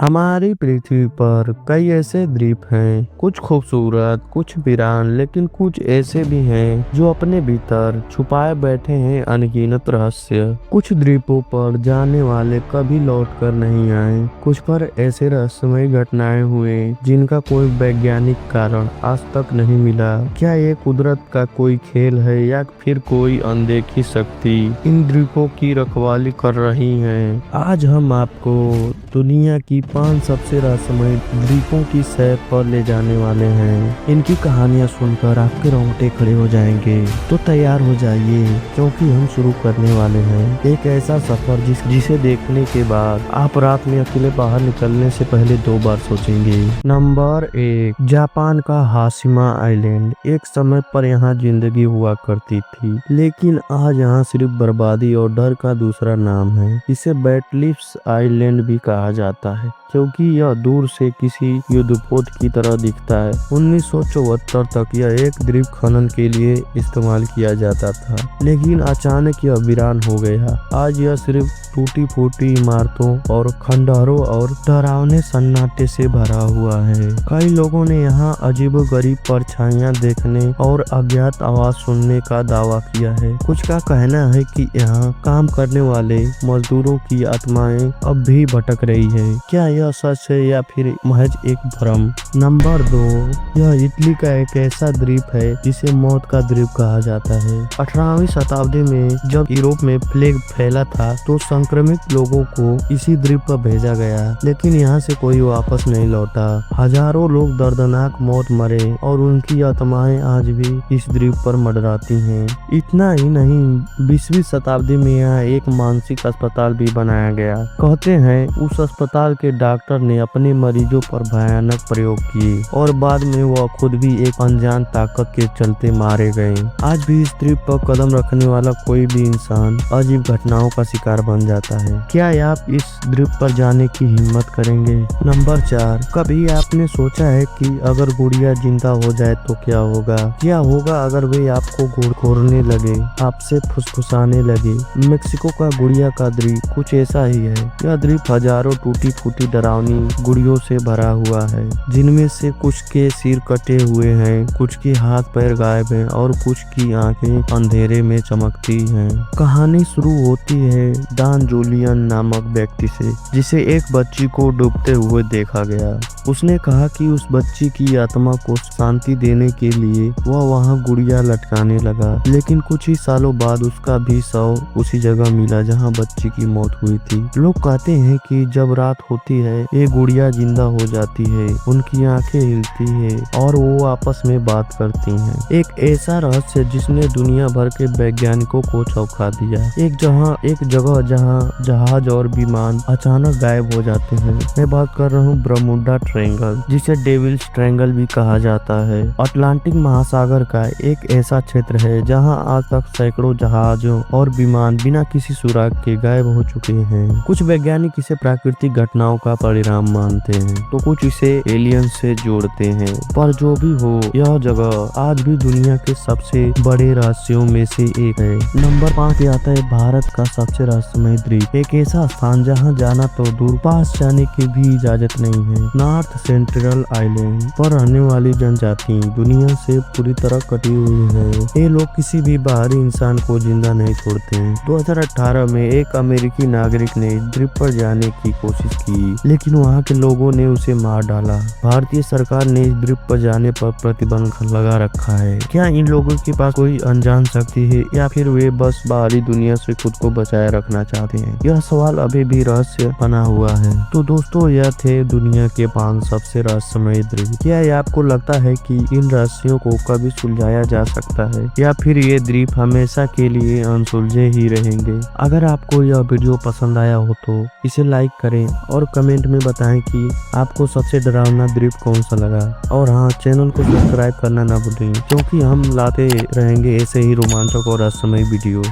हमारी पृथ्वी पर कई ऐसे द्वीप हैं, कुछ खूबसूरत, कुछ वीरान, लेकिन कुछ ऐसे भी हैं जो अपने भीतर छुपाए बैठे हैं अनगिनत रहस्य। कुछ द्वीपों पर जाने वाले कभी लौट कर नहीं आए, कुछ पर ऐसे रहस्यमय घटनाएं हुए जिनका कोई वैज्ञानिक कारण आज तक नहीं मिला। क्या ये कुदरत का कोई खेल है या फिर कोई अनदेखी शक्ति इन द्वीपों की रखवाली कर रही है? आज हम आपको दुनिया की 5 सबसे रहस्यमय द्वीपों की सैर पर ले जाने वाले हैं। इनकी कहानियां सुनकर आपके रोंगटे खड़े हो जाएंगे। तो तैयार हो जाइए, क्योंकि हम शुरू करने वाले हैं एक ऐसा सफर जिसे देखने के बाद आप रात में अकेले बाहर निकलने से पहले 2 बार सोचेंगे। नंबर 1, जापान का हाशिमा आइलैंड। एक समय पर यहाँ जिंदगी हुआ करती थी, लेकिन आज यहाँ सिर्फ बर्बादी और डर का दूसरा नाम है। इसे बैटलिफ्स आइलैंड भी कहा जाता है, क्योंकि यह दूर से किसी युद्धपोत की तरह दिखता है। 1974 तक यह एक द्वीप खनन के लिए इस्तेमाल किया जाता था, लेकिन अचानक यह वीरान हो गया। आज यह सिर्फ टूटी फूटी इमारतों और खंडहरों और डरावने सन्नाटे से भरा हुआ है। कई लोगों ने यहाँ अजीबोगरीब परछाइयां देखने और अज्ञात आवाज सुनने का दावा किया है। कुछ का कहना है कि यहाँ काम करने वाले मजदूरों की आत्माएं अब भी भटक रही है। क्या यह सच है या फिर महज एक भ्रम? नंबर 2, यह इटली का एक ऐसा द्वीप है जिसे मौत का द्वीप कहा जाता है। 18वीं शताब्दी में जब यूरोप में प्लेग फैला था तो संक्रमित लोगों को इसी द्वीप पर भेजा गया, लेकिन यहाँ से कोई वापस नहीं लौटा। हजारों लोग दर्दनाक मौत मरे और उनकी आत्माएं आज भी इस द्वीप पर मंडराती हैं। इतना ही नहीं, 20वीं शताब्दी में यहाँ एक मानसिक अस्पताल भी बनाया गया। कहते हैं उस अस्पताल के डॉक्टर ने अपने मरीजों पर भयानक प्रयोग किए और बाद में वह खुद भी एक अनजान ताकत के चलते मारे गए। आज भी इस द्वीप पर कदम रखने वाला कोई भी इंसान अजीब घटनाओं का शिकार बन जाता है। क्या आप इस द्वीप पर जाने की हिम्मत करेंगे? नंबर 4, कभी आपने सोचा है कि अगर गुड़िया जिंदा हो जाए तो क्या होगा? क्या होगा अगर वे आपको घूरने लगे, आपसे फुसफुसाने लगे? मेक्सिको का गुड़िया का द्वीप कुछ ऐसा ही है। यह द्वीप हजारों टूटी फूटी डरावनी गुड़ियों से भरा हुआ है, जिनमें से कुछ के सिर कटे हुए हैं, कुछ के हाथ पैर गायब हैं और कुछ की आंखें अंधेरे में चमकती हैं। कहानी शुरू होती है डॉन जूलियन नामक व्यक्ति से, जिसे एक बच्ची को डूबते हुए देखा गया। उसने कहा कि उस बच्ची की आत्मा को शांति देने के लिए वह वहां गुड़िया लटकाने लगा, लेकिन कुछ ही सालों बाद उसका भी शव उसी जगह मिला जहां बच्ची की मौत हुई थी। लोग कहते हैं कि जब रात होती है ये गुड़िया जिंदा हो जाती है, उनकी आंखें हिलती है और वो आपस में बात करती हैं। एक ऐसा रहस्य जिसने दुनिया भर के वैज्ञानिकों को चौंका दिया। एक जगह जहां जहाज और विमान अचानक गायब हो जाते हैं। मैं बात कर रहा हूँ बरमूडा ट्रायंगल, जिसे डेविल्स ट्रायंगल भी कहा जाता है। अटलांटिक महासागर का एक ऐसा क्षेत्र है जहां आज तक सैकड़ों जहाजों और विमान बिना किसी सुराग के गायब हो चुके हैं। कुछ वैज्ञानिक इसे प्राकृतिक घटनाओं का परिणाम मानते हैं, तो कुछ इसे एलियन से जोड़ते हैं। पर जो भी हो, यह जगह आज भी दुनिया के सबसे बड़े रहस्यों में से एक है। नंबर 5 पे आता है भारत का सबसे रहस्यमय द्वीप। एक ऐसा स्थान जहां जाना तो दूर, पास जाने की भी इजाजत नहीं है। नॉर्थ सेंट्रल आइलैंड पर रहने वाली जनजाति दुनिया से पूरी तरह कटी हुई है। ये लोग किसी भी बाहरी इंसान को जिंदा नहीं छोड़ते हैं। 2018 में एक अमेरिकी नागरिक ने इस द्वीप पर जाने की कोशिश की, लेकिन वहाँ के लोगों ने उसे मार डाला। भारतीय सरकार ने इस द्वीप पर जाने पर प्रतिबंध लगा रखा है। क्या इन लोगों के पास कोई अनजान शक्ति है या फिर वे बस बाहरी दुनिया से खुद को बचाए रखना चाहते हैं? यह सवाल अभी भी रहस्य बना हुआ है। तो दोस्तों, यह थे दुनिया के 5 सबसे रहस्यमय द्वीप। क्या आपको लगता है कि इन रहस्यों को कभी सुलझाया जा सकता है या फिर ये द्वीप हमेशा के लिए अनसुलझे ही रहेंगे? अगर आपको यह वीडियो पसंद आया हो तो इसे लाइक करें और कमेंट में बताएं कि आपको सबसे डरावना द्वीप कौन सा लगा। और हाँ, चैनल को सब्सक्राइब करना ना भूलें, क्योंकि हम लाते रहेंगे ऐसे ही रोमांचक और रहस्यमय वीडियो।